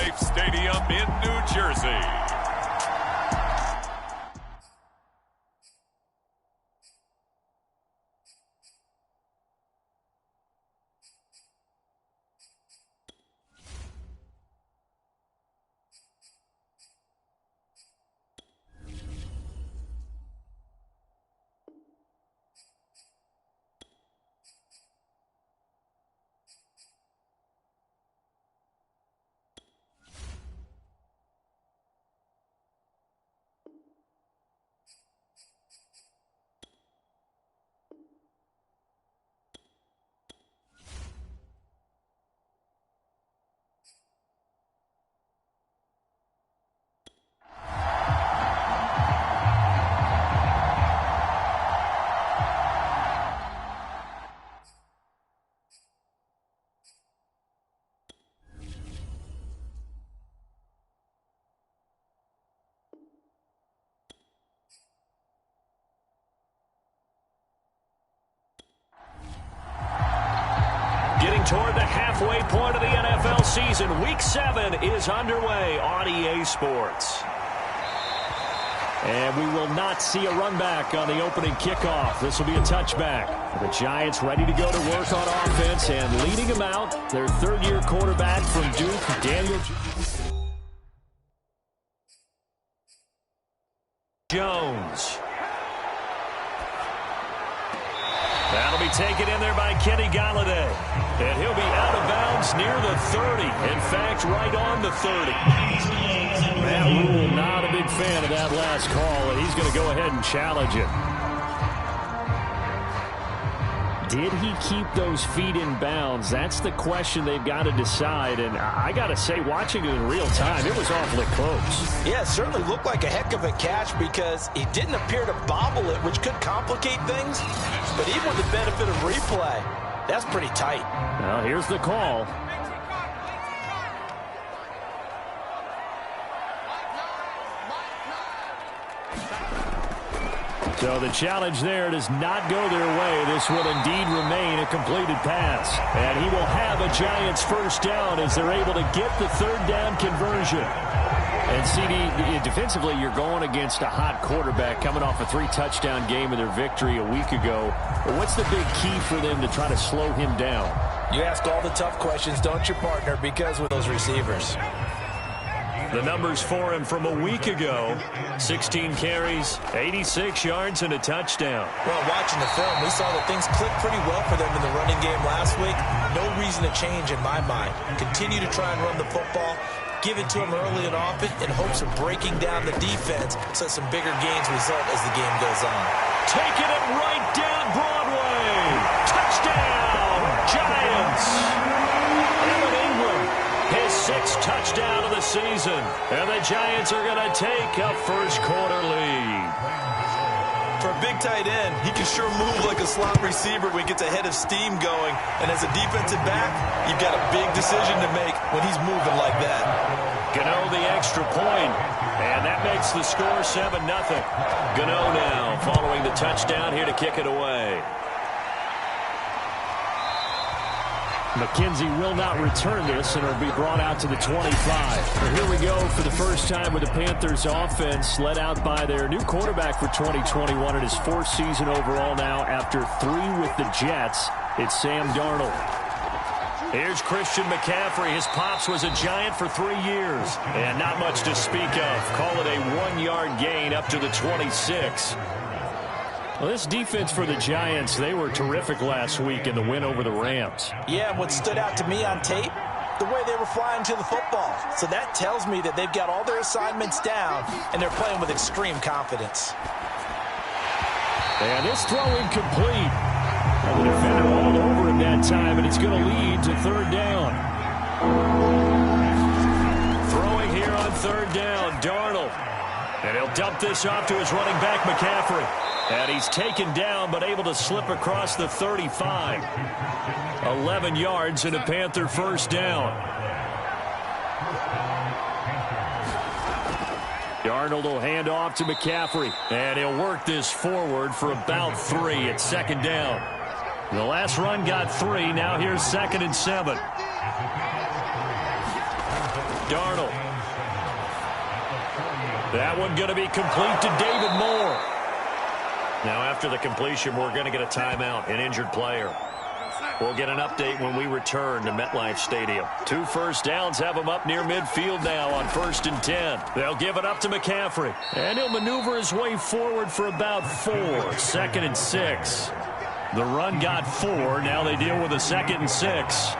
MetLife Stadium in New Jersey. Getting toward the halfway point of the NFL season, Week 7 is underway on EA Sports. And we will not see a run back on the opening kickoff. This will be a touchback. The Giants ready to go to work on offense, and leading them out, their third-year quarterback from Duke, Daniel Jones. That'll be taken in there by Kenny Galladay. And he'll be out of bounds near the 30. In fact, right on the 30. Matt Rule, not a big fan of that last call, and he's going to go ahead and challenge it. Did he keep those feet in bounds? That's the question they've got to decide. And I got to say, watching it in real time, it was awfully close. Yeah, it certainly looked like a heck of a catch because he didn't appear to bobble it, which could complicate things. But even with the benefit of replay, that's pretty tight. Now, here's the call. So the challenge there does not go their way. This will indeed remain a completed pass. And he will have a Giants first down as they're able to get the third down conversion. And CD, defensively, you're going against a hot quarterback coming off a 3-touchdown game in their victory a week ago. But what's the big key for them to try to slow him down? You ask all the tough questions, don't you, partner? Because with those receivers. The numbers for him from a week ago: 16 carries, 86 yards, and a touchdown. Well, watching the film, we saw that things clicked pretty well for them in the running game last week. No reason to change in my mind. Continue to try and run the football. Give it to him early and often in hopes of breaking down the defense so some bigger gains result as the game goes on. Taking it right down Broadway. Touchdown, Giants. His 6th touchdown of the season. And the Giants are going to take a first-quarter lead. For a big tight end, he can sure move like a slot receiver when he gets a head of steam going. And as a defensive back, you've got a big decision to make when he's moving like that. Gano the extra point. And that makes the score 7-0. Gano now following the touchdown here to kick it away. McKenzie will not return this, and it'll be brought out to the 25. And here we go for the first time with the Panthers offense, led out by their new quarterback for 2021 in his 4th season overall now after 3 with the Jets. It's Sam Darnold. Here's Christian McCaffrey. His pops was a Giant for 3 years. And not much to speak of. Call it a 1-yard gain up to the 26. Well, this defense for the Giants, they were terrific last week in the win over the Rams. Yeah, what stood out to me on tape, the way they were flying to the football. So that tells me that they've got all their assignments down, and they're playing with extreme confidence. And this throw incomplete. And the defender all over him that time, and it's going to lead to 3rd down. Throwing here on 3rd down, Darnold. And he'll dump this off to his running back, McCaffrey. And he's taken down, but able to slip across the 35. 11 yards and a Panther first down. Darnold will hand off to McCaffrey. And he'll work this forward for about 3 at 2nd down. The last run got 3. Now here's 2nd and 7. Darnold. That one going to be complete to David Moore. Now after the completion, we're going to get a timeout, an injured player. We'll get an update when we return to MetLife Stadium. 2 first downs have him up near midfield now on 1st and 10. They'll give it up to McCaffrey. And he'll maneuver his way forward for about 4. 2nd and 6. The run got 4. Now they deal with a 2nd and 6.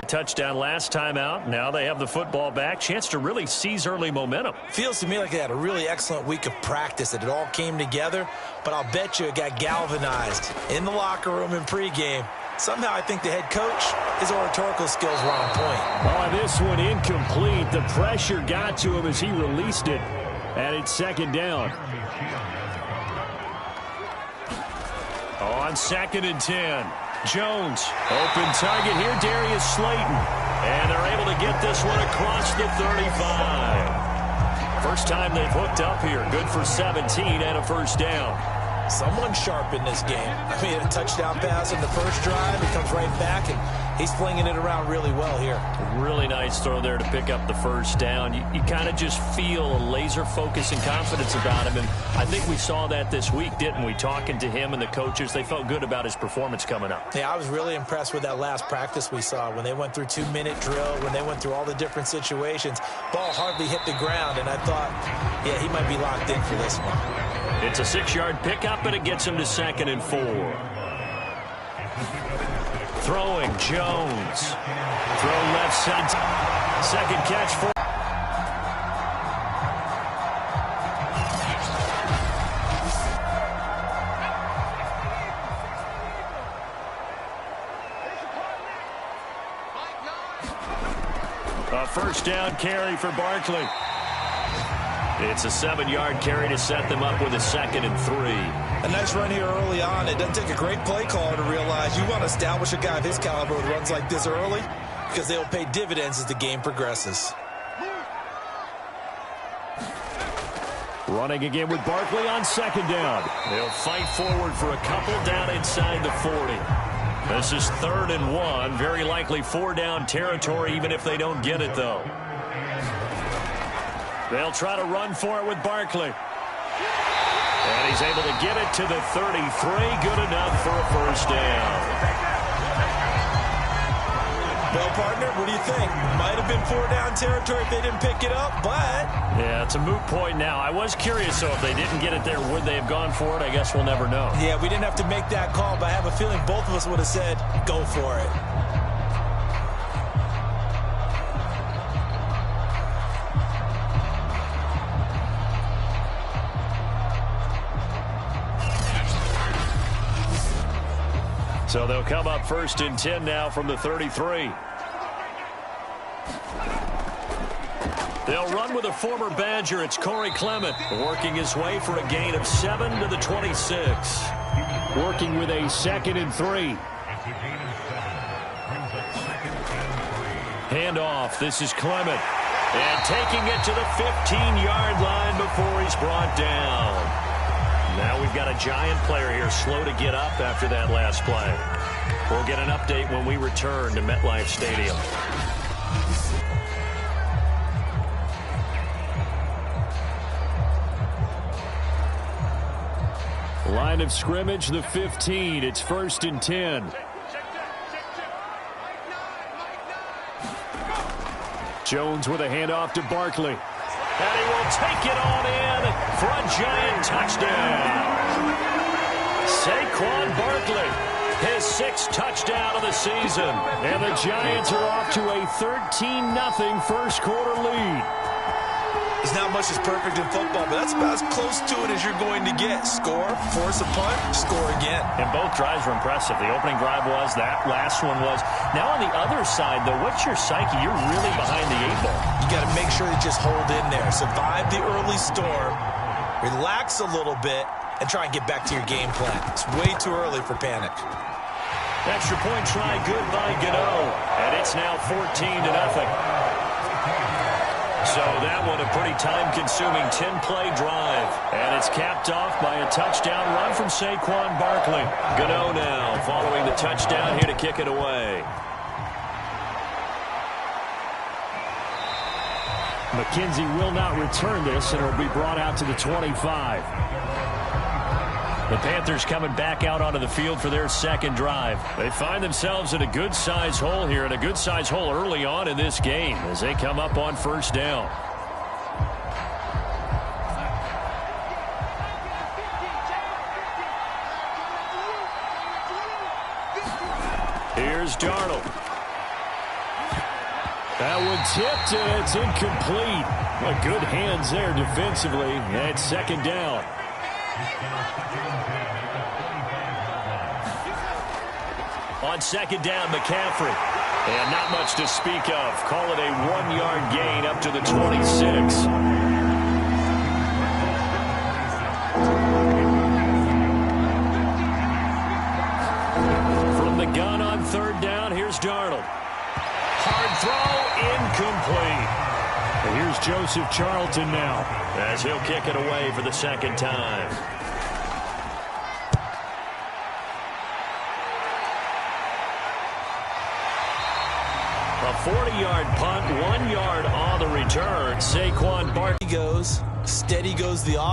Touchdown last time out. Now they have the football back. Chance to really seize early momentum. Feels to me like they had a really excellent week of practice, that it all came together, but I'll bet you it got galvanized in the locker room in pregame. Somehow I think the head coach, his oratorical skills were on point. Oh, this one incomplete. The pressure got to him as he released it. And it's 2nd down. On 2nd and 10. Jones, open target here, Darius Slayton. And they're able to get this one across the 35. First time they've hooked up here. Good for 17 and a first down. Someone sharp in this game. I mean, a touchdown pass in the first drive. He comes right back, and he's flinging it around really well here. Really nice throw there to pick up the first down. You kind of just feel a laser focus and confidence about him, and I think we saw that this week, didn't we? Talking to him and the coaches, they felt good about his performance coming up. Yeah, I was really impressed with that last practice we saw when they went through 2-minute drill, when they went through all the different situations. Ball hardly hit the ground, and I thought, yeah, he might be locked in for this one. It's a 6-yard pickup, and it gets him to 2nd and 4. Throwing, Jones. Throw left side. 2nd catch for. A first down carry for Barkley. It's a 7-yard carry to set them up with a 2nd and 3. A nice run here early on. It doesn't take a great play caller to realize you want to establish a guy of his caliber with runs like this early, because they'll pay dividends as the game progresses. Running again with Barkley on 2nd down. They'll fight forward for a couple down inside the 40. This is 3rd and 1. Very likely 4-down territory, even if they don't get it, though. They'll try to run for it with Barkley. And he's able to get it to the 33. Good enough for a first down. Well, partner, what do you think? Might have been 4-down territory if they didn't pick it up, but... Yeah, it's a moot point now. I was curious, so if they didn't get it there, would they have gone for it? I guess we'll never know. Yeah, we didn't have to make that call, but I have a feeling both of us would have said, go for it. So they'll come up 1st and 10 now from the 33. They'll run with a former Badger. It's Corey Clement working his way for a gain of 7 to the 26. Working with a 2nd and 3. Handoff. This is Clement. And taking it to the 15-yard line before he's brought down. Now we've got a giant player here slow to get up after that last play. We'll get an update when we return to MetLife Stadium. Line of scrimmage, the 15. It's 1st and 10. Jones with a handoff to Barkley. And he will take it on in for a giant touchdown. Saquon Barkley, his 6th touchdown of the season. And the Giants are off to a 13-0 first quarter lead. There's not much that's perfect in football, but that's about as close to it as you're going to get. Score, force a punt, score again. And both drives were impressive. The opening drive was, that last one was. Now on the other side, though, what's your psyche? You're really behind the 8-ball. You got to make sure to just hold in there. Survive the early storm, relax a little bit, and try and get back to your game plan. It's way too early for panic. Extra point try, good by Gano. And it's now 14-0. So that one a pretty time-consuming 10-play drive. And it's capped off by a touchdown run from Saquon Barkley. Gano now following the touchdown here to kick it away. McKenzie will not return this, and it will be brought out to the 25. The Panthers coming back out onto the field for their second drive. They find themselves in a good-sized hole here, and a good-sized hole early on in this game as they come up on first down. Here's Darnold. That one tipped, and it's incomplete. Well, good hands there defensively, and it's second down. On second down, McCaffrey. And not much to speak of. Call it a 1-yard gain up to the 26. From the gun on third down, here's Darnold. Hard throw, incomplete. And here's Joseph Charlton now, as he'll kick it away for the second time. A 40-yard punt, 1 yard on the return. Saquon Barkley goes, steady goes the offense.